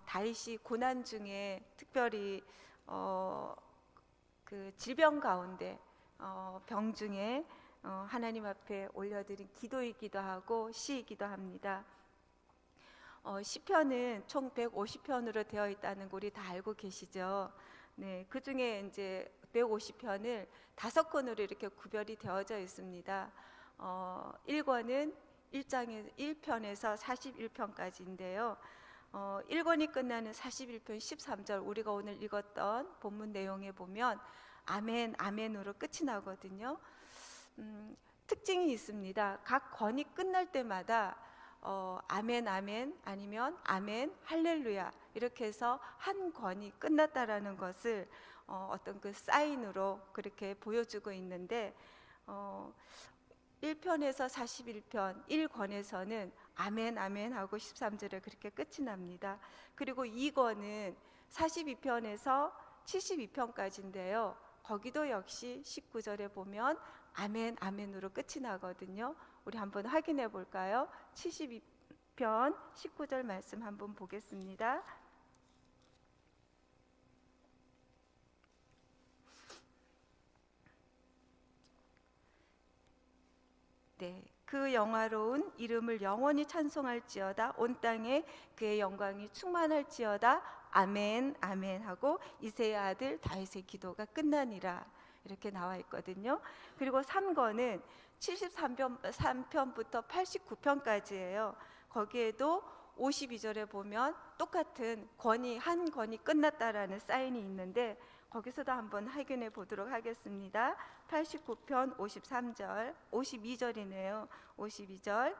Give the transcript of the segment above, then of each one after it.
다윗이 고난 중에 특별히 그 질병 가운데 병 중에 하나님 앞에 올려드린 기도이기도 하고 시이기도 합니다. 시편은 총 150편으로 되어 있다는 거 우리 다 알고 계시죠? 네, 그 중에 이제 150편을 5권으로 이렇게 구별이 되어져 있습니다. 1권은 1편에서 41편까지인데요. 1권이 끝나는 41편 13절, 우리가 오늘 읽었던 본문 내용에 보면 아멘, 아멘으로 끝이 나거든요. 특징이 있습니다. 각 권이 끝날 때마다 아멘, 아멘, 아니면 아멘, 할렐루야, 이렇게 해서 한 권이 끝났다라는 것을 어떤 그 사인으로 그렇게 보여주고 있는데, 1편에서 41편 1권에서는 아멘, 아멘 하고 13절에 그렇게 끝이 납니다. 그리고 2권은 42편에서 72편까지인데요. 거기도 역시 19절에 보면 아멘, 아멘으로 끝이 나거든요. 우리 한번 확인해 볼까요? 72편 19절 말씀 한번 보겠습니다. 네, 그 영화로운 이름을 영원히 찬송할지어다. 온 땅에 그의 영광이 충만할지어다. 아멘, 아멘 하고 이새의 아들 다윗의 기도가 끝나니라, 이렇게 나와 있거든요. 그리고 3권은 73편부터 89편까지예요. 거기에도 52절에 보면 똑같은 한 권이 끝났다라는 사인이 있는데, 거기서도 한번 확인해 보도록 하겠습니다. 89편 53절, 52절이네요. 52절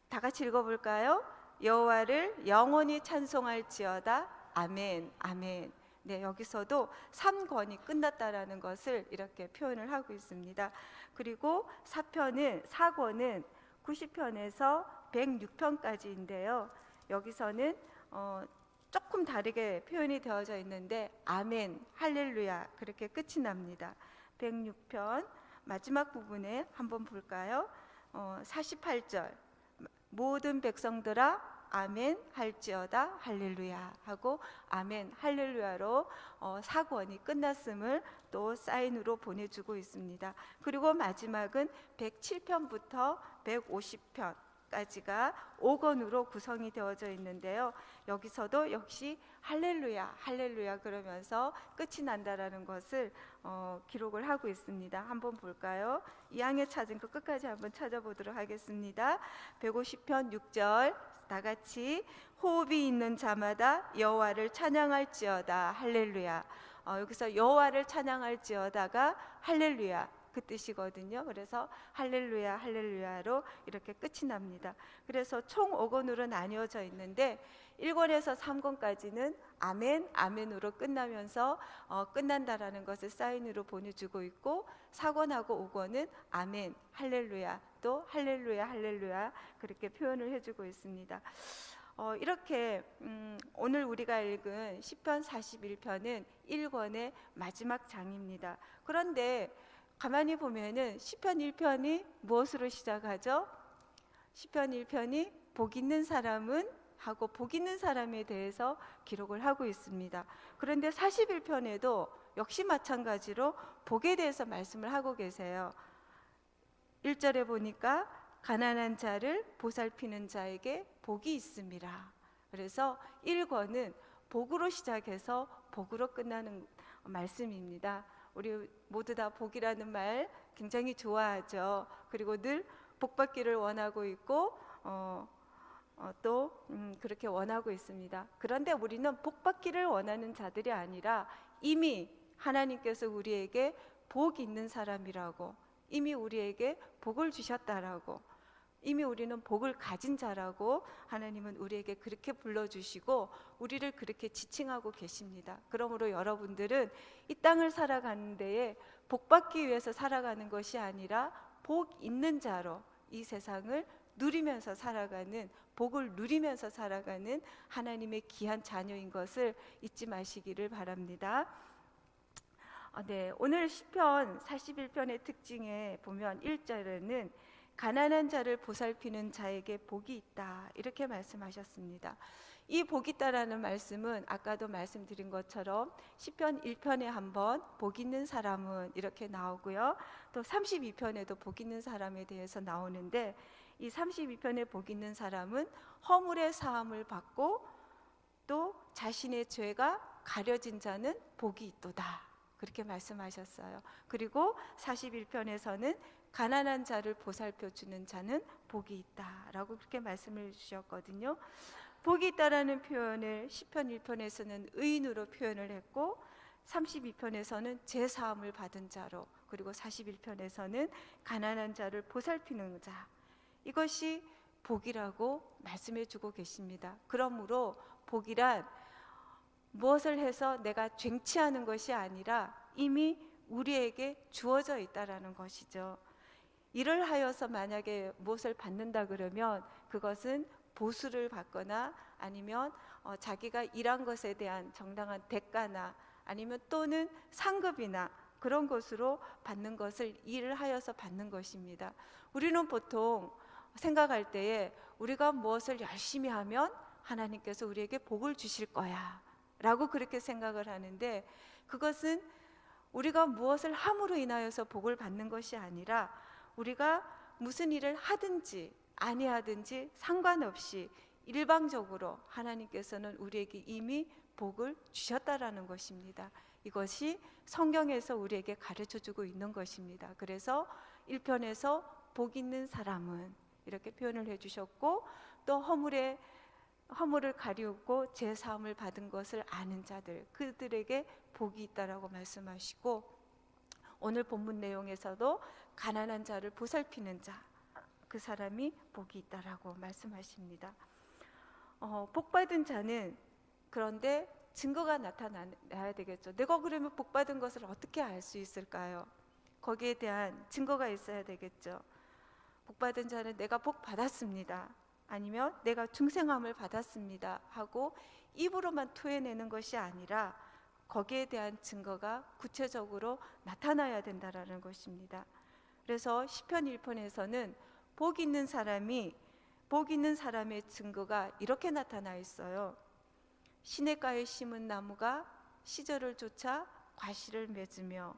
다 같이 읽어볼까요? 여호와를 영원히 찬송할지어다. 아멘, 아멘. 네, 여기서도 3권이 끝났다라는 것을 이렇게 표현을 하고 있습니다. 그리고 4권은 90편에서 106편까지인데요. 여기서는 조금 다르게 표현이 되어져 있는데 아멘, 할렐루야, 그렇게 끝이 납니다. 106편 마지막 부분에 한번 볼까요? 48절 모든 백성들아 아멘 할지어다 할렐루야 하고 아멘, 할렐루야로 4권이 끝났음을 또 사인으로 보내주고 있습니다. 그리고 마지막은 107편부터 150편 까지가 5권으로 구성이 되어져 있는데요. 여기서도 역시 할렐루야, 할렐루야 그러면서 끝이 난다라는 것을 기록을 하고 있습니다. 한번 볼까요? 2항에 찾은 거 끝까지 한번 찾아보도록 하겠습니다. 150편 6절 다 같이 호흡이 있는 자마다 여호와를 찬양할지어다 할렐루야. 여기서 여호와를 찬양할지어다가 할렐루야 그 뜻이거든요. 그래서 할렐루야, 할렐루야로 이렇게 끝이 납니다. 그래서 총 5권으로 나뉘어져 있는데 1권에서 3권까지는 아멘, 아멘으로 끝나면서 끝난다라는 것을 사인으로 보내주고 있고, 4권하고 5권은 아멘, 할렐루야, 또 할렐루야, 할렐루야 그렇게 표현을 해주고 있습니다. 이렇게 오늘 우리가 읽은 시편 41편은 1권의 마지막 장입니다. 그런데 가만히 보면은 시편 1편이 무엇으로 시작하죠? 시편 1편이 복 있는 사람은 하고 복 있는 사람에 대해서 기록을 하고 있습니다. 그런데 41편에도 역시 마찬가지로 복에 대해서 말씀을 하고 계세요. 1절에 보니까 가난한 자를 보살피는 자에게 복이 있음이라. 그래서 1권은 복으로 시작해서 복으로 끝나는 말씀입니다. 우리 모두 다 복이라는 말 굉장히 좋아하죠. 그리고 늘 복받기를 원하고 있고 또 그렇게 원하고 있습니다. 그런데 우리는 복받기를 원하는 자들이 아니라 이미 하나님께서 우리에게 복 있는 사람이라고, 이미 우리에게 복을 주셨다라고, 이미 우리는 복을 가진 자라고 하나님은 우리에게 그렇게 불러주시고 우리를 그렇게 지칭하고 계십니다. 그러므로 여러분들은 이 땅을 살아가는 데에 복받기 위해서 살아가는 것이 아니라 복 있는 자로 이 세상을 누리면서 살아가는, 복을 누리면서 살아가는 하나님의 귀한 자녀인 것을 잊지 마시기를 바랍니다. 네, 오늘 시편 41편의 특징에 보면 1절에는 가난한 자를 보살피는 자에게 복이 있다 이렇게 말씀하셨습니다. 이 복 있다라는 말씀은 아까도 말씀드린 것처럼 시편 1편에 한번 복 있는 사람은 이렇게 나오고요. 또 32편에도 복 있는 사람에 대해서 나오는데, 이 32편에 복 있는 사람은 허물의 사함을 받고 또 자신의 죄가 가려진 자는 복이 있도다, 그렇게 말씀하셨어요. 그리고 41편에서는 가난한 자를 보살펴 주는 자는 복이 있다라고 그렇게 말씀을 주셨거든요. 복이 있다라는 표현을 시편 1편에서는 의인으로 표현을 했고, 32편에서는 제사함을 받은 자로, 그리고 41편에서는 가난한 자를 보살피는 자, 이것이 복이라고 말씀해 주고 계십니다. 그러므로 복이란 무엇을 해서 내가 쟁취하는 것이 아니라 이미 우리에게 주어져 있다라는 것이죠. 일을 하여서 만약에 무엇을 받는다 그러면 그것은 보수를 받거나 아니면 자기가 일한 것에 대한 정당한 대가나 아니면 또는 상급이나 그런 것으로 받는 것을 일을 하여서 받는 것입니다. 우리는 보통 생각할 때에 우리가 무엇을 열심히 하면 하나님께서 우리에게 복을 주실 거야 라고 그렇게 생각을 하는데, 그것은 우리가 무엇을 함으로 인하여서 복을 받는 것이 아니라 우리가 무슨 일을 하든지 아니하든지 상관없이 일방적으로 하나님께서는 우리에게 이미 복을 주셨다라는 것입니다. 이것이 성경에서 우리에게 가르쳐주고 있는 것입니다. 그래서 1편에서 복 있는 사람은 이렇게 표현을 해주셨고, 또 허물을 가리우고 제사함을 받은 것을 아는 자들, 그들에게 복이 있다라고 말씀하시고, 오늘 본문 내용에서도 가난한 자를 보살피는 자, 그 사람이 복이 있다라고 말씀하십니다. 복받은 자는 그런데 증거가 나타나야 되겠죠. 내가 그러면 복받은 것을 어떻게 알 수 있을까요? 거기에 대한 증거가 있어야 되겠죠. 복받은 자는 내가 복 받았습니다, 아니면 내가 중생함을 받았습니다 하고 입으로만 토해내는 것이 아니라 거기에 대한 증거가 구체적으로 나타나야 된다라는 것입니다. 그래서 시편 1편에서는 복 있는 사람의 증거가 이렇게 나타나 있어요. 시냇가에 심은 나무가 시절을 쫓아 과실을 맺으며,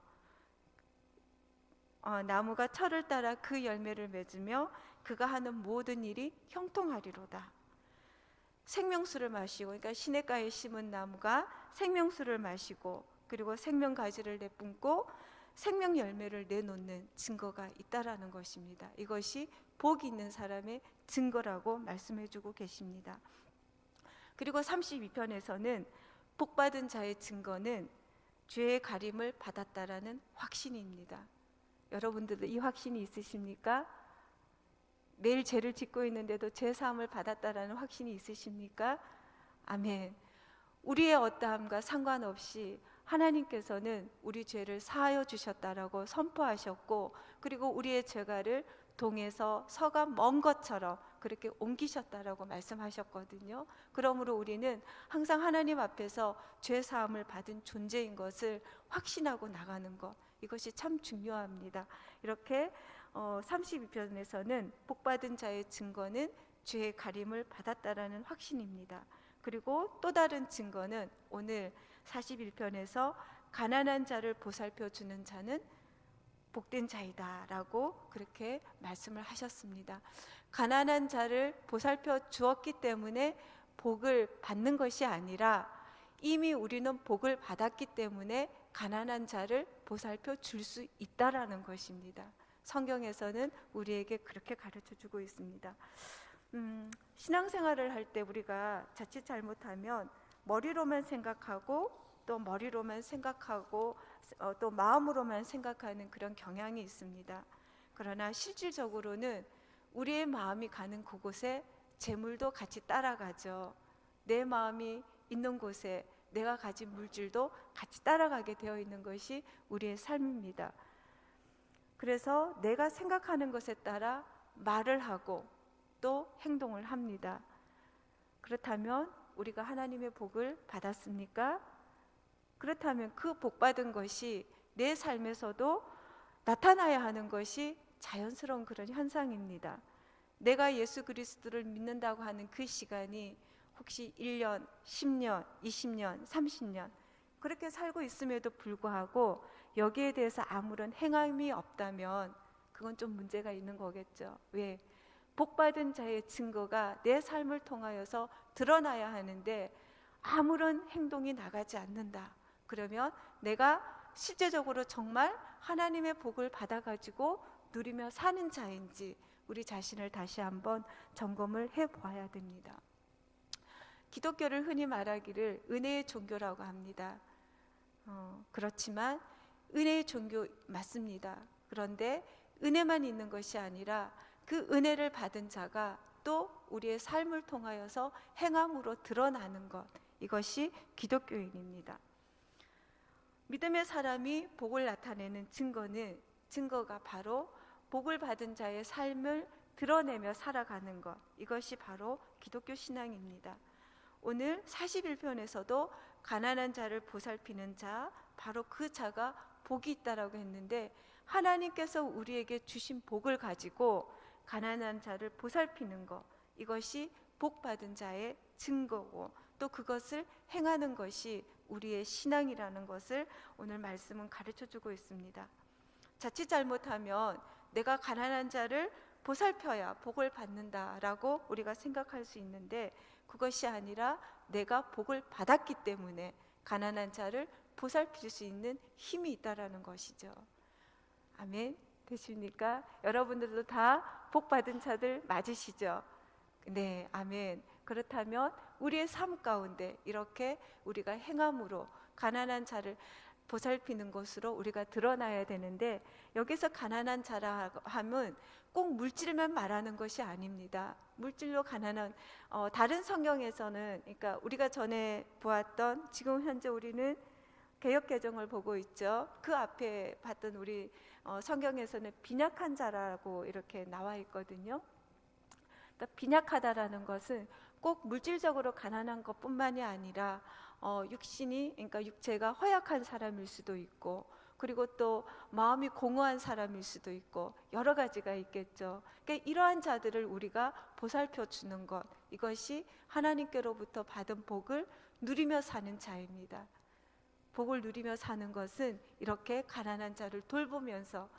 나무가 철을 따라 그 열매를 맺으며 그가 하는 모든 일이 형통하리로다. 생명수를 마시고, 그러니까 시냇가에 심은 나무가 생명수를 마시고 그리고 생명가지를 내뿜고 생명 열매를 내놓는 증거가 있다라는 것입니다. 이것이 복 있는 사람의 증거라고 말씀해주고 계십니다. 그리고 32편에서는 복받은 자의 증거는 죄의 가림을 받았다라는 확신입니다. 여러분들도 이 확신이 있으십니까? 매일 죄를 짓고 있는데도 죄 사함을 받았다라는 확신이 있으십니까? 아멘. 우리의 어떠함과 상관없이 하나님께서는 우리 죄를 사하여 주셨다라고 선포하셨고, 그리고 우리의 죄가를 동에서 서가 먼 것처럼 그렇게 옮기셨다라고 말씀하셨거든요. 그러므로 우리는 항상 하나님 앞에서 죄 사함을 받은 존재인 것을 확신하고 나가는 것, 이것이 참 중요합니다. 이렇게 32편에서는 복받은 자의 증거는 죄의 가림을 받았다라는 확신입니다. 그리고 또 다른 증거는 오늘 41편에서 가난한 자를 보살펴 주는 자는 복된 자이다 라고 그렇게 말씀을 하셨습니다. 가난한 자를 보살펴 주었기 때문에 복을 받는 것이 아니라 이미 우리는 복을 받았기 때문에 가난한 자를 보살펴 줄 수 있다라는 것입니다. 성경에서는 우리에게 그렇게 가르쳐 주고 있습니다. 신앙생활을 할 때 우리가 자칫 잘못하면 머리로만 생각하고 또 또 마음으로만 생각하는 그런 경향이 있습니다. 그러나 실질적으로는 우리의 마음이 가는 그곳에 재물도 같이 따라가죠. 내 마음이 있는 곳에 내가 가진 물질도 같이 따라가게 되어 있는 것이 우리의 삶입니다. 그래서 내가 생각하는 것에 따라 말을 하고 또 행동을 합니다. 그렇다면 우리가 하나님의 복을 받았습니까? 그렇다면 그 복받은 것이 내 삶에서도 나타나야 하는 것이 자연스러운 그런 현상입니다. 내가 예수 그리스도를 믿는다고 하는 그 시간이 혹시 1년, 10년, 20년, 30년 그렇게 살고 있음에도 불구하고 여기에 대해서 아무런 행함이 없다면 그건 좀 문제가 있는 거겠죠. 왜? 복받은 자의 증거가 내 삶을 통하여서 드러나야 하는데 아무런 행동이 나가지 않는다. 그러면 내가 실제적으로 정말 하나님의 복을 받아가지고 누리며 사는 자인지 우리 자신을 다시 한번 점검을 해보아야 됩니다. 기독교를 흔히 말하기를 은혜의 종교라고 합니다. 그렇지만 은혜의 종교 맞습니다. 그런데 은혜만 있는 것이 아니라 그 은혜를 받은 자가 또 우리의 삶을 통하여서 행함으로 드러나는 것, 이것이 기독교인입니다. 믿음의 사람이 복을 나타내는 증거가 바로 복을 받은 자의 삶을 드러내며 살아가는 것, 이것이 바로 기독교 신앙입니다. 오늘 41편에서도 가난한 자를 보살피는 자, 바로 그 자가 복이 있다라고 했는데 하나님께서 우리에게 주신 복을 가지고 가난한 자를 보살피는 것, 이것이 복 받은 자의 증거고 또 그것을 행하는 것이 우리의 신앙이라는 것을 오늘 말씀은 가르쳐주고 있습니다. 자칫 잘못하면 내가 가난한 자를 보살펴야 복을 받는다라고 우리가 생각할 수 있는데 그것이 아니라 내가 복을 받았기 때문에 가난한 자를 보살필 수 있는 힘이 있다라는 것이죠. 아멘. 되십니까? 여러분들도 다 복 받은 자들 맞으시죠? 네, 아멘. 그렇다면 우리의 삶 가운데 이렇게 우리가 행함으로 가난한 자를 보살피는 것으로 우리가 드러나야 되는데 여기서 가난한 자라 함은 꼭 물질만 말하는 것이 아닙니다. 물질로 가난한 다른 성경에서는 그러니까 우리가 전에 보았던 지금 현재 우리는 개역 개정을 보고 있죠. 그 앞에 봤던 우리 성경에서는 빈약한 자라고 이렇게 나와 있거든요. 그러니까 빈약하다라는 것은 꼭 물질적으로 가난한 것뿐만이 아니라 육신이 그러니까 육체가 허약한 사람일 수도 있고 그리고 또 마음이 공허한 사람일 수도 있고 여러 가지가 있겠죠. 그러니까 이러한 자들을 우리가 보살펴 주는 것, 이것이 하나님께로부터 받은 복을 누리며 사는 자입니다. 복을 누리며 사는 것은 이렇게 가난한 자를 돌보면서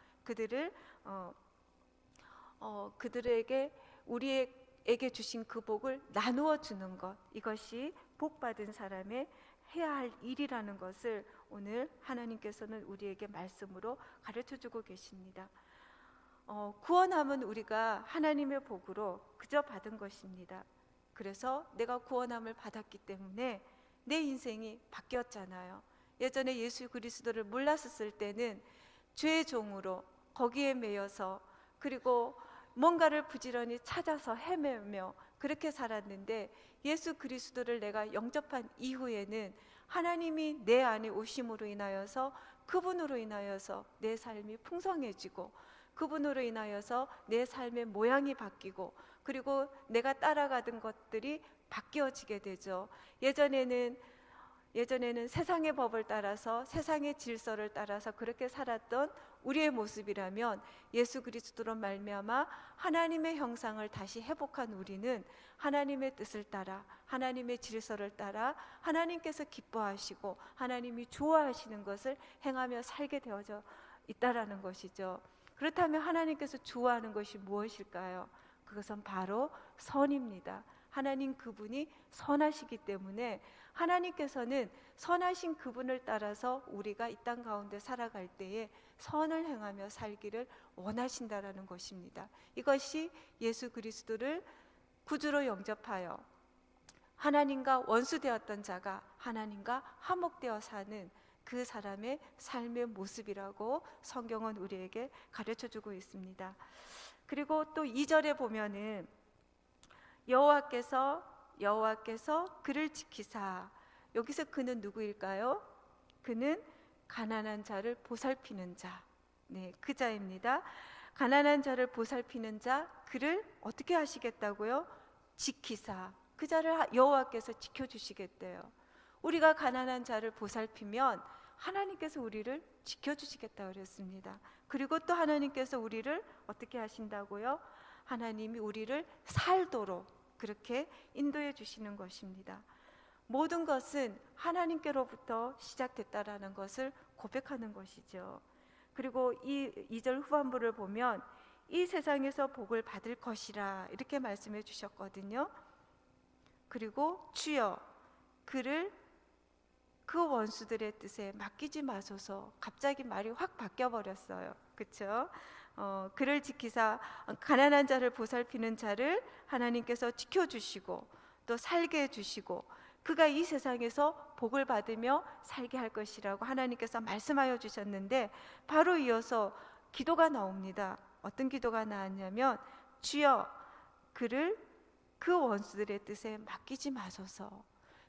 그들에게 우리에게 주신 그 복을 나누어 주는 것, 이것이 복 받은 사람의 해야 할 일이라는 것을 오늘 하나님께서는 우리에게 말씀으로 가르쳐주고 계십니다. 구원함은 우리가 하나님의 복으로 그저 받은 것입니다. 그래서 내가 구원함을 받았기 때문에 내 인생이 바뀌었잖아요. 예전에 예수 그리스도를 몰랐을 때는 죄의 종으로 거기에 매여서 그리고 뭔가를 부지런히 찾아서 헤매며 그렇게 살았는데 예수 그리스도를 내가 영접한 이후에는 하나님이 내 안에 오심으로 인하여서 그분으로 인하여서 내 삶이 풍성해지고 그분으로 인하여서 내 삶의 모양이 바뀌고 그리고 내가 따라가던 것들이 바뀌어지게 되죠. 예전에는 세상의 법을 따라서 세상의 질서를 따라서 그렇게 살았던 우리의 모습이라면 예수 그리스도로 말미암아 하나님의 형상을 다시 회복한 우리는 하나님의 뜻을 따라 하나님의 질서를 따라 하나님께서 기뻐하시고 하나님이 좋아하시는 것을 행하며 살게 되어져 있다라는 것이죠. 그렇다면 하나님께서 좋아하는 것이 무엇일까요? 그것은 바로 선입니다. 하나님 그분이 선하시기 때문에 하나님께서는 선하신 그분을 따라서 우리가 이 땅 가운데 살아갈 때에 선을 행하며 살기를 원하신다라는 것입니다. 이것이 예수 그리스도를 구주로 영접하여 하나님과 원수되었던 자가 하나님과 화목되어 사는 그 사람의 삶의 모습이라고 성경은 우리에게 가르쳐주고 있습니다. 그리고 또 2절에 보면은 여호와께서 그를 지키사, 여기서 그는 누구일까요? 그는 가난한 자를 보살피는 자, 네, 그 자입니다. 가난한 자를 보살피는 자, 그를 어떻게 하시겠다고요? 지키사, 그 자를 여호와께서 지켜주시겠대요. 우리가 가난한 자를 보살피면 하나님께서 우리를 지켜주시겠다고 그랬습니다. 그리고 또 하나님께서 우리를 어떻게 하신다고요? 하나님이 우리를 살도록 그렇게 인도해 주시는 것입니다. 모든 것은 하나님께로부터 시작됐다라는 것을 고백하는 것이죠. 그리고 이 2절 후반부를 보면 이 세상에서 복을 받을 것이라 이렇게 말씀해 주셨거든요. 그리고 주여 그를 그 원수들의 뜻에 맡기지 마소서. 갑자기 말이 확 바뀌어 버렸어요. 그렇죠? 그를 지키사 가난한 자를 보살피는 자를 하나님께서 지켜주시고 또 살게 해주시고 그가 이 세상에서 복을 받으며 살게 할 것이라고 하나님께서 말씀하여 주셨는데, 바로 이어서 기도가 나옵니다. 어떤 기도가 나왔냐면 주여 그를 그 원수들의 뜻에 맡기지 마소서.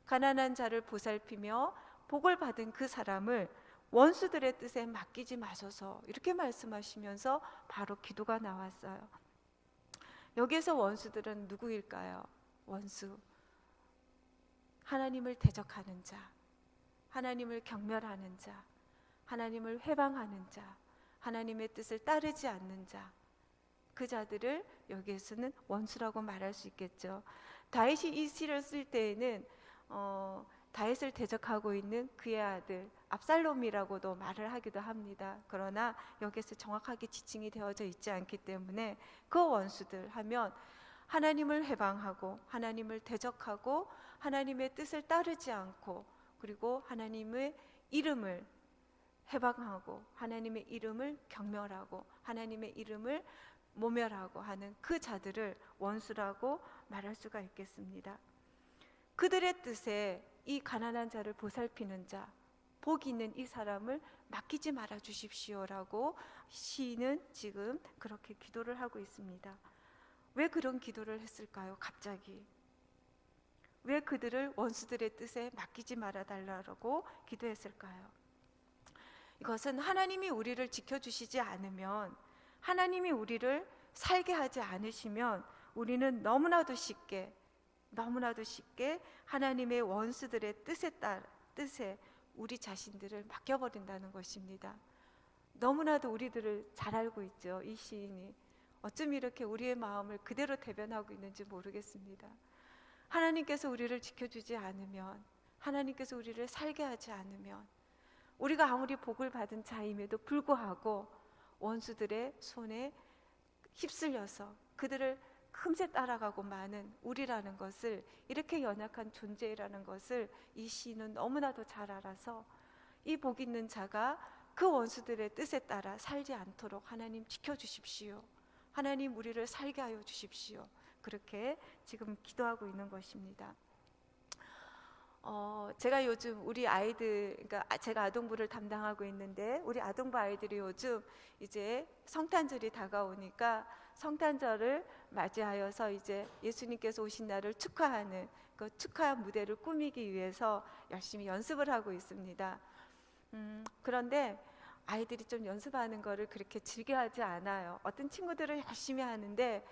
가난한 자를 보살피며 복을 받은 그 사람을 원수들의 뜻에 맡기지 마소서, 이렇게 말씀하시면서 바로 기도가 나왔어요. 여기에서 원수들은 누구일까요? 원수, 하나님을 대적하는 자, 하나님을 경멸하는 자, 하나님을 회방하는 자, 하나님의 뜻을 따르지 않는 자, 그 자들을 여기에서는 원수라고 말할 수 있겠죠. 다윗이 이 시를 쓸 때에는 다윗을 대적하고 있는 그의 아들 압살롬이라고도 말을 하기도 합니다. 그러나 여기서 정확하게 지칭이 되어져 있지 않기 때문에 그 원수들 하면 하나님을 회방하고 하나님을 대적하고 하나님의 뜻을 따르지 않고, 그리고 하나님의 이름을 회방하고 하나님의 이름을 경멸하고 하나님의 이름을 모멸하고 하는 그 자들을 원수라고 말할 수가 있겠습니다. 그들의 뜻에 이 가난한 자를 보살피는 자, 복 있는 이 사람을 맡기지 말아 주십시오라고 시인은 지금 그렇게 기도를 하고 있습니다. 왜 그런 기도를 했을까요? 갑자기 왜 그들을 원수들의 뜻에 맡기지 말아 달라고 기도했을까요? 이것은 하나님이 우리를 지켜주시지 않으면, 하나님이 우리를 살게 하지 않으시면 우리는 너무나도 쉽게 하나님의 원수들의 뜻에 우리 자신들을 맡겨버린다는 것입니다. 너무나도 우리들을 잘 알고 있죠. 이 시인이 어쩜 이렇게 우리의 마음을 그대로 대변하고 있는지 모르겠습니다. 하나님께서 우리를 지켜주지 않으면, 하나님께서 우리를 살게 하지 않으면, 우리가 아무리 복을 받은 자임에도 불구하고 원수들의 손에 휩쓸려서 그들을 금세 따라가고 마는 우리라는 것을, 이렇게 연약한 존재라는 것을 이 시인은 너무나도 잘 알아서 이 복 있는 자가 그 원수들의 뜻에 따라 살지 않도록 하나님 지켜주십시오, 하나님 우리를 살게 하여 주십시오, 그렇게 지금 기도하고 있는 것입니다. 제가 요즘 우리 아이들, 그러니까 제가 아동부를 담당하고 있는데 우리 아동부 아이들이 요즘 이제 성탄절이 다가오니까 성탄절을 맞이하여서 이제 예수님께서 오신 날을 축하하는 그 축하 무대를 꾸미기 위해서 열심히 연습을 하고 있습니다. 그런데 아이들이 좀 연습하는 거를 그렇게 즐겨하지 않아요. 어떤 친구들은 열심히 하는데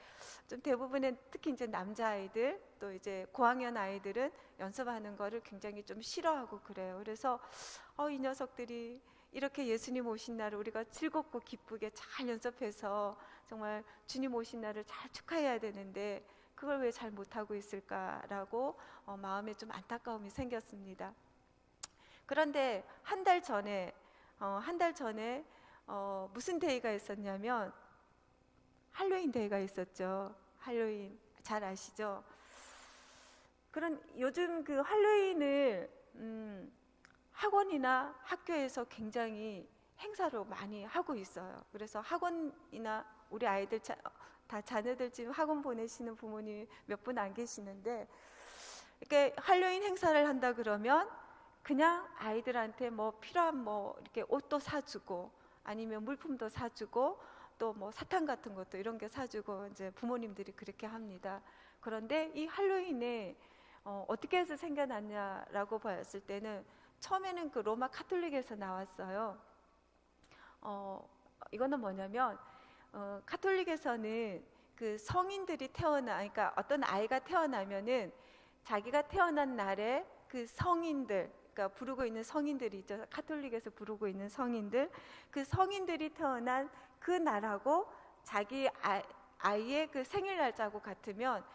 좀 대부분은 특히 이제 남자아이들, 또 이제 고학년 아이들은 연습하는 거를 굉장히 좀 싫어하고 그래요. 그래서 이 녀석들이 이렇게 예수님 오신 날을 우리가 즐겁고 기쁘게 잘 연습해서 정말 주님 오신 날을 잘 축하해야 되는데 그걸 왜 잘 못하고 있을까라고 마음에 좀 안타까움이 생겼습니다. 그런데 한 달 전에 무슨 데이가 있었냐면 할로윈 데이가 있었죠. 할로윈 잘 아시죠? 그런 요즘 그 할로윈을 학원이나 학교에서 굉장히 행사로 많이 하고 있어요. 그래서 학원이나 우리 아이들 다 자녀들 지금 학원 보내시는 부모님이 몇 분 안 계시는데, 이렇게 할로윈 행사를 한다 그러면 그냥 아이들한테 뭐 필요한 뭐 이렇게 옷도 사주고 아니면 물품도 사주고 또 뭐 사탕 같은 것도 이런 게 사주고 이제 부모님들이 그렇게 합니다. 그런데 이 할로윈에 어떻게 해서 생겨났냐라고 봤을 때는 처음에는 그 로마 카톨릭에서 나왔어요. 이거는 뭐냐면 카톨릭에서는 그 성인들이 그러니까 어떤 아이가 태어나면은 자기가 태어난 날에 그 성인들, 그러니까 부르고 있는 성인들이 있죠. 카톨릭에서 부르고 있는 성인들, 그 성인들이 태어난 그 날하고 자기 아이의 그 생일 날짜하고 같으면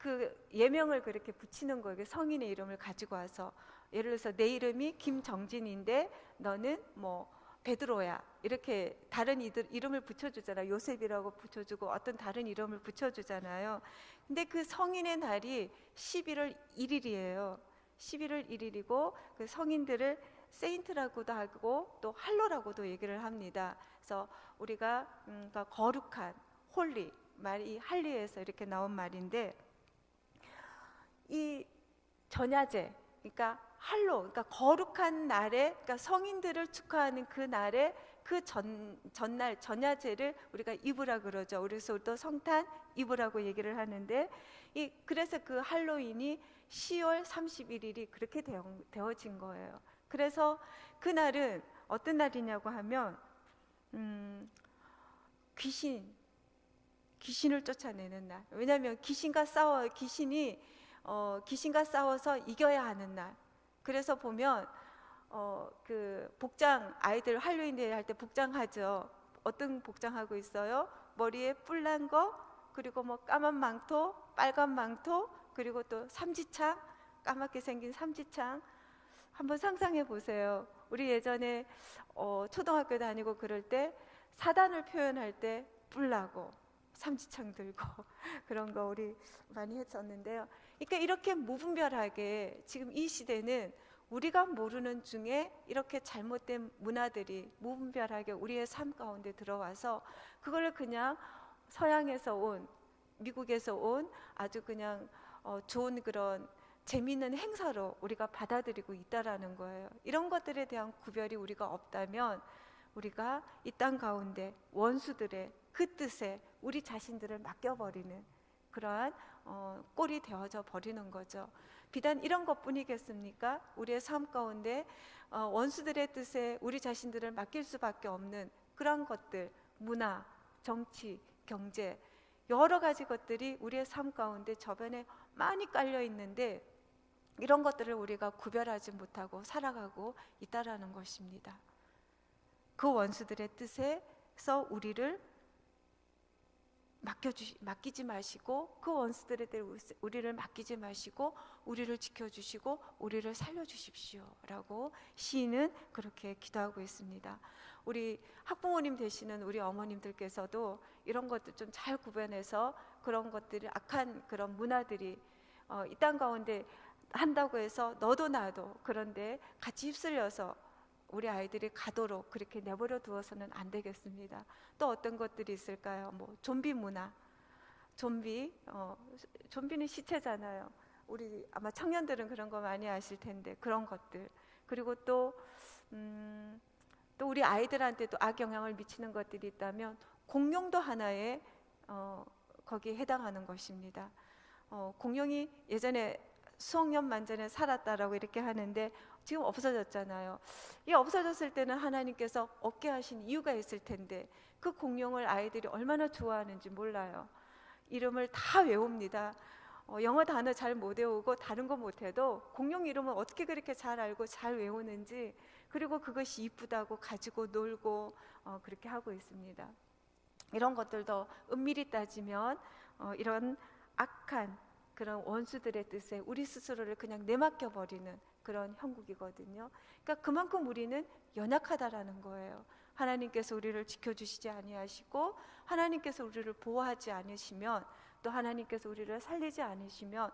그 예명을 그렇게 붙이는 거예요. 성인의 이름을 가지고 와서, 예를 들어서 내 이름이 김정진인데 너는 뭐 베드로야, 이렇게 다른 이름을 붙여주잖아요. 요셉이라고 붙여주고 어떤 다른 이름을 붙여주잖아요. 근데 그 성인의 날이 11월 1일이에요. 11월 1일이고 그 성인들을 세인트라고도 하고 또 할로라고도 얘기를 합니다. 그래서 우리가 그러니까 거룩한, 홀리, 말이 할리에서 이렇게 나온 말인데, 이 전야제, 그러니까 할로, 그러니까 거룩한 날에, 그러니까 성인들을 축하하는 그 날에 그 전날 전야제를 우리가 이브라 그러죠. 그래서 또 성탄 이브라고 얘기를 하는데, 그래서 그 할로윈이 10월 31일이 그렇게 되어진 거예요. 그래서 그날은 어떤 날이냐고 하면 귀신을 쫓아내는 날. 왜냐하면 귀신과 싸워서 이겨야 하는 날. 그래서 보면 그 복장, 아이들 할로윈 데이 할 때 복장하죠. 어떤 복장하고 있어요? 머리에 뿔난 거, 그리고 뭐 까만 망토, 빨간 망토, 그리고 또 삼지창, 까맣게 생긴 삼지창. 한번 상상해 보세요. 우리 예전에 초등학교 다니고 그럴 때 사단을 표현할 때 뿔나고 삼지창 들고 그런 거 우리 많이 했었는데요. 그러니까 이렇게 무분별하게 지금 이 시대는 우리가 모르는 중에 이렇게 잘못된 문화들이 무분별하게 우리의 삶 가운데 들어와서 그걸 그냥 서양에서 온, 미국에서 온 아주 그냥 좋은 그런 재미있는 행사로 우리가 받아들이고 있다라는 거예요. 이런 것들에 대한 구별이 우리가 없다면 우리가 이 땅 가운데 원수들의 그 뜻에 우리 자신들을 맡겨버리는 그러한 꼴이 되어져 버리는 거죠. 비단 이런 것뿐이겠습니까? 우리의 삶 가운데 원수들의 뜻에 우리 자신들을 맡길 수밖에 없는 그런 것들, 문화, 정치, 경제, 여러 가지 것들이 우리의 삶 가운데 저변에 많이 깔려 있는데, 이런 것들을 우리가 구별하지 못하고 살아가고 있다라는 것입니다. 그 원수들의 뜻에서 우리를 맡기지 마시고, 그 원수들에 대해 우리를 맡기지 마시고 우리를 지켜주시고 우리를 살려주십시오 라고 시인은 그렇게 기도하고 있습니다. 우리 학부모님 되시는 우리 어머님들께서도 이런 것들 좀 잘 구별해서, 그런 것들이 악한 그런 문화들이 이 땅 가운데 한다고 해서 너도 나도 그런데 같이 휩쓸려서 우리 아이들이 가도록 그렇게 내버려 두어서는 안 되겠습니다. 또 어떤 것들이 있을까요? 뭐 좀비 문화, 좀비는 시체잖아요. 우리 아마 청년들은 그런 거 많이 아실 텐데 그런 것들, 그리고 또 우리 아이들한테도 악영향을 미치는 것들이 있다면 공룡도 하나의 거기에 해당하는 것입니다. 공룡이 예전에 수억 년 만전에 살았다라고 이렇게 하는데 지금 없어졌잖아요. 이 없어졌을 때는 하나님께서 없게 하신 이유가 있을 텐데 그 공룡을 아이들이 얼마나 좋아하는지 몰라요. 이름을 다 외웁니다. 영어 단어 잘 못 외우고 다른 거 못해도 공룡 이름을 어떻게 그렇게 잘 알고 잘 외우는지, 그리고 그것이 이쁘다고 가지고 놀고 그렇게 하고 있습니다. 이런 것들도 은밀히 따지면 이런 악한 그런 원수들의 뜻에 우리 스스로를 그냥 내맡겨 버리는 그런 형국이거든요. 그러니까 그만큼 우리는 연약하다라는 거예요. 하나님께서 우리를 지켜주시지 아니하시고 하나님께서 우리를 보호하지 않으시면, 또 하나님께서 우리를 살리지 않으시면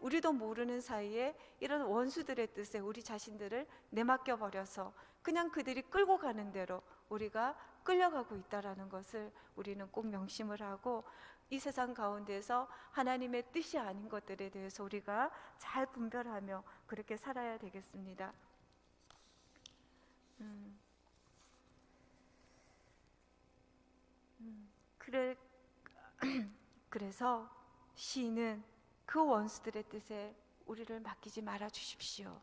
우리도 모르는 사이에 이런 원수들의 뜻에 우리 자신들을 내맡겨 버려서 그냥 그들이 끌고 가는 대로 우리가 끌려가고 있다라는 것을 우리는 꼭 명심을 하고, 이 세상 가운데서 하나님의 뜻이 아닌 것들에 대해서 우리가 잘 분별하며 그렇게 살아야 되겠습니다. 그래서 시인은 그 원수들의 뜻에 우리를 맡기지 말아 주십시오.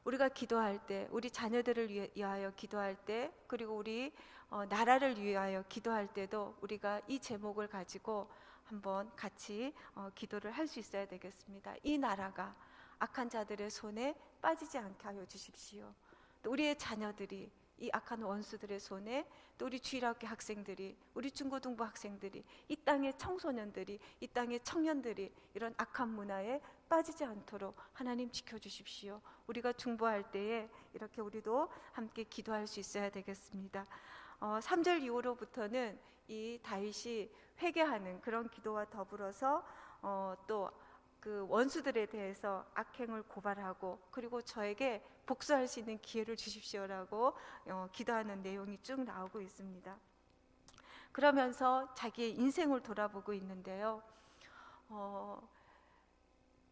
우리가 기도할 때, 우리 자녀들을 위하여 기도할 때, 그리고 우리 나라를 위하여 기도할 때도 우리가 이 제목을 가지고 한번 같이 기도를 할 수 있어야 되겠습니다. 이 나라가 악한 자들의 손에 빠지지 않게 하여 주십시오. 또 우리의 자녀들이 이 악한 원수들의 손에, 또 우리 주일학교 학생들이, 우리 중고등부 학생들이, 이 땅의 청소년들이, 이 땅의 청년들이 이런 악한 문화에 빠지지 않도록 하나님 지켜주십시오. 우리가 중보할 때에 이렇게 우리도 함께 기도할 수 있어야 되겠습니다. 3절 이후로부터는 이 다윗이 회개하는 그런 기도와 더불어서 또 그 원수들에 대해서 악행을 고발하고, 그리고 저에게 복수할 수 있는 기회를 주십시오라고 기도하는 내용이 쭉 나오고 있습니다. 그러면서 자기의 인생을 돌아보고 있는데요.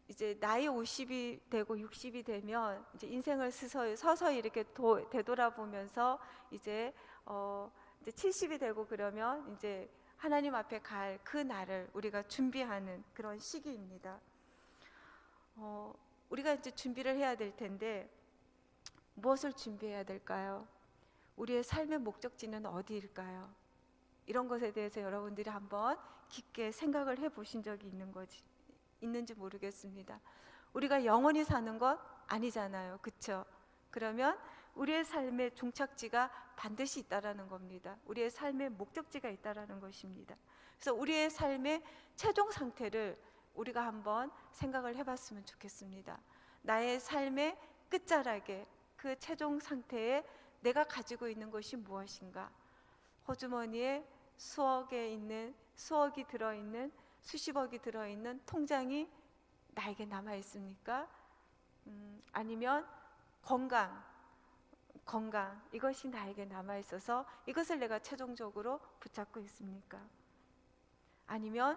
이제 나이 50이 되고 60이 되면 이제 인생을 서서히 이렇게 되돌아보면서 이제 70이 되고 그러면 이제 하나님 앞에 갈 그 날을 우리가 준비하는 그런 시기입니다. 우리가 이제 준비를 해야 될 텐데 무엇을 준비해야 될까요? 우리의 삶의 목적지는 어디일까요? 이런 것에 대해서 여러분들이 한번 깊게 생각을 해보신 적이 있는지 모르겠습니다. 우리가 영원히 사는 것 아니잖아요, 그렇죠? 그러면 우리의 삶의 종착지가 반드시 있다라는 겁니다. 우리의 삶의 목적지가 있다라는 것입니다. 그래서 우리의 삶의 최종 상태를 우리가 한번 생각을 해봤으면 좋겠습니다. 나의 삶의 끝자락에, 그 최종 상태에 내가 가지고 있는 것이 무엇인가? 호주머니에 수억이 들어있는, 수십억이 들어있는 통장이 나에게 남아 있습니까? 아니면 건강 이것이 나에게 남아 있어서 이것을 내가 최종적으로 붙잡고 있습니까? 아니면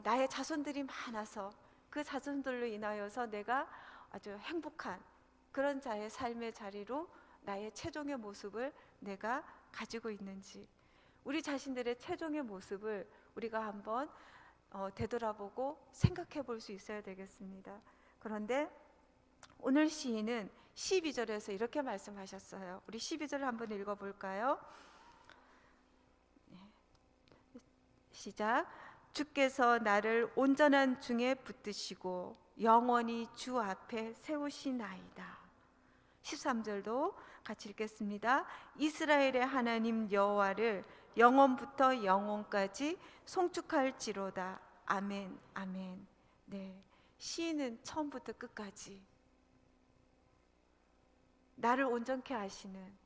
나의 자손들이 많아서 그 자손들로 인하여서 내가 아주 행복한 그런 자의 삶의 자리로 나의 최종의 모습을 내가 가지고 있는지, 우리 자신들의 최종의 모습을 우리가 한번 되돌아보고 생각해 볼 수 있어야 되겠습니다. 그런데 오늘 시인은 12절에서 이렇게 말씀하셨어요. 우리 12절을 한번 읽어볼까요? 시작. 주께서 나를 온전한 중에 붙드시고 영원히 주 앞에 세우시나이다. 13절도 같이 읽겠습니다. 이스라엘의 하나님 여호와를 영원부터 영원까지 송축할지로다. 아멘, 아멘. 네, 시인은 처음부터 끝까지 나를 온전케 하시는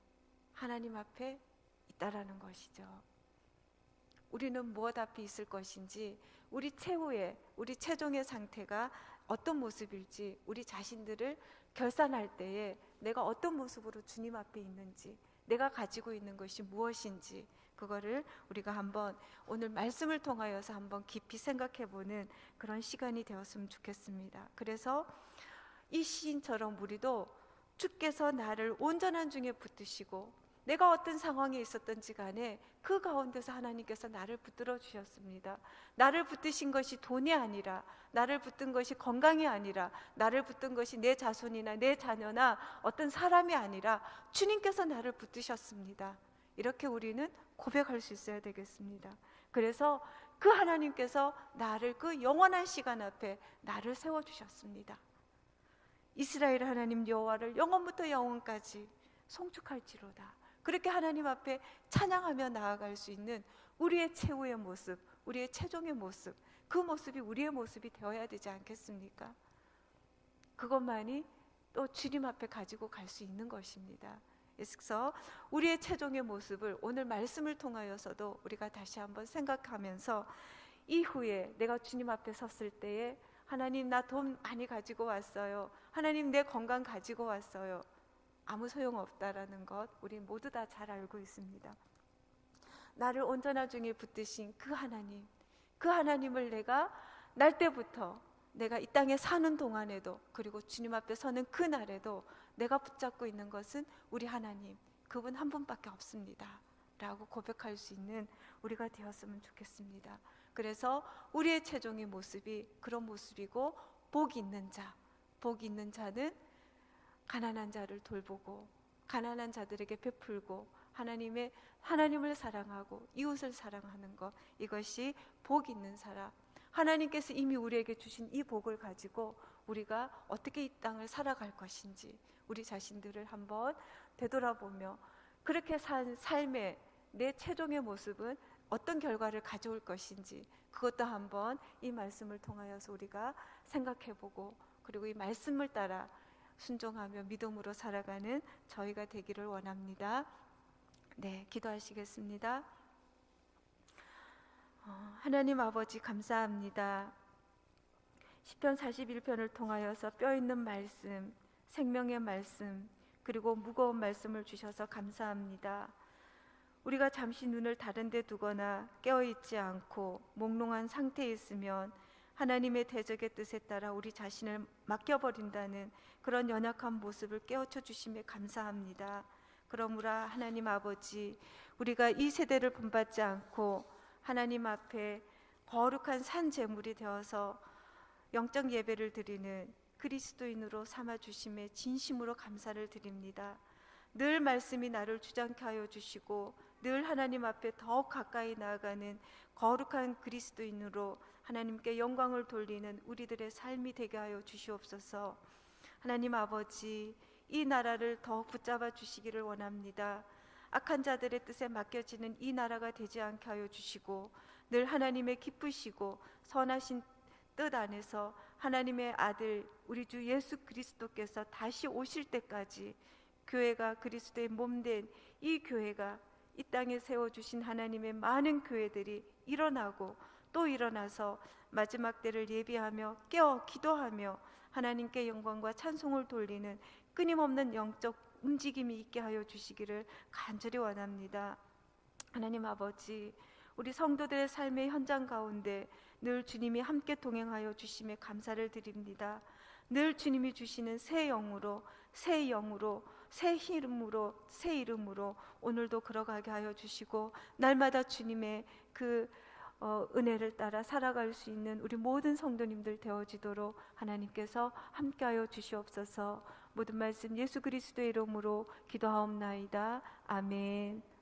하나님 앞에 있다라는 것이죠. 우리는 무엇 앞에 있을 것인지, 우리 최후의, 우리 최종의 상태가 어떤 모습일지 우리 자신들을 결산할 때에 내가 어떤 모습으로 주님 앞에 있는지, 내가 가지고 있는 것이 무엇인지, 그거를 우리가 한번 오늘 말씀을 통하여서 한번 깊이 생각해보는 그런 시간이 되었으면 좋겠습니다. 그래서 이 시인처럼 우리도 주께서 나를 온전한 중에 붙드시고, 내가 어떤 상황에 있었던지 간에 그 가운데서 하나님께서 나를 붙들어 주셨습니다. 나를 붙드신 것이 돈이 아니라, 나를 붙든 것이 건강이 아니라, 나를 붙든 것이 내 자손이나 내 자녀나 어떤 사람이 아니라 주님께서 나를 붙드셨습니다. 이렇게 우리는 고백할 수 있어야 되겠습니다. 그래서 그 하나님께서 나를 그 영원한 시간 앞에 나를 세워주셨습니다. 이스라엘 하나님 여호와를 영원부터 영원까지 송축할지로다. 그렇게 하나님 앞에 찬양하며 나아갈 수 있는 우리의 최후의 모습, 우리의 최종의 모습, 그 모습이 우리의 모습이 되어야 되지 않겠습니까? 그것만이 또 주님 앞에 가지고 갈 수 있는 것입니다. 그래서 우리의 최종의 모습을 오늘 말씀을 통하여서도 우리가 다시 한번 생각하면서, 이후에 내가 주님 앞에 섰을 때에 하나님, 나 돈 많이 가지고 왔어요. 하나님, 내 건강 가지고 왔어요. 아무 소용없다라는 것 우리 모두 다 잘 알고 있습니다. 나를 온전한 중에 붙드신 그 하나님, 그 하나님을 내가 날 때부터, 내가 이 땅에 사는 동안에도, 그리고 주님 앞에 서는 그 날에도 내가 붙잡고 있는 것은 우리 하나님, 그분 한 분밖에 없습니다 라고 고백할 수 있는 우리가 되었으면 좋겠습니다. 그래서 우리의 최종의 모습이 그런 모습이고, 복 있는 자는 가난한 자를 돌보고 가난한 자들에게 베풀고 하나님을 사랑하고 이웃을 사랑하는 것, 이것이 복 있는 사람. 하나님께서 이미 우리에게 주신 이 복을 가지고 우리가 어떻게 이 땅을 살아갈 것인지 우리 자신들을 한번 되돌아보며 그렇게 산 삶의 내 최종의 모습은 어떤 결과를 가져올 것인지, 그것도 한번 이 말씀을 통하여서 우리가 생각해보고, 그리고 이 말씀을 따라 순종하며 믿음으로 살아가는 저희가 되기를 원합니다. 네, 기도하시겠습니다. 하나님 아버지, 감사합니다. 시편 41편을 통하여서 뼈있는 말씀, 생명의 말씀, 그리고 무거운 말씀을 주셔서 감사합니다. 우리가 잠시 눈을 다른 데 두거나 깨어있지 않고 몽롱한 상태에 있으면 하나님의 대적의 뜻에 따라 우리 자신을 맡겨버린다는 그런 연약한 모습을 깨우쳐 주심에 감사합니다. 그러므로 하나님 아버지, 우리가 이 세대를 본받지 않고 하나님 앞에 거룩한 산 제물이 되어서 영적 예배를 드리는 그리스도인으로 삼아 주심에 진심으로 감사를 드립니다. 늘 말씀이 나를 주장케 하여 주시고 늘 하나님 앞에 더욱 가까이 나아가는 거룩한 그리스도인으로 하나님께 영광을 돌리는 우리들의 삶이 되게 하여 주시옵소서. 하나님 아버지, 이 나라를 더욱 붙잡아 주시기를 원합니다. 악한 자들의 뜻에 맡겨지는 이 나라가 되지 않게 하여 주시고 늘 하나님의 기쁘시고 선하신 뜻 안에서 하나님의 아들 우리 주 예수 그리스도께서 다시 오실 때까지 교회가 그리스도의 몸된 이 교회가 이 땅에 세워주신 하나님의 많은 교회들이 일어나고 또 일어나서 마지막 때를 예비하며 깨어 기도하며 하나님께 영광과 찬송을 돌리는 끊임없는 영적 움직임이 있게 하여 주시기를 간절히 원합니다. 하나님 아버지, 우리 성도들의 삶의 현장 가운데 늘 주님이 함께 동행하여 주심에 감사를 드립니다. 늘 주님이 주시는 새 영으로 새 이름으로 오늘도 걸어가게 하여 주시고 날마다 주님의 그 은혜를 따라 살아갈 수 있는 우리 모든 성도님들 되어지도록 하나님께서 함께하여 주시옵소서. 모든 말씀 예수 그리스도의 이름으로 기도하옵나이다. 아멘.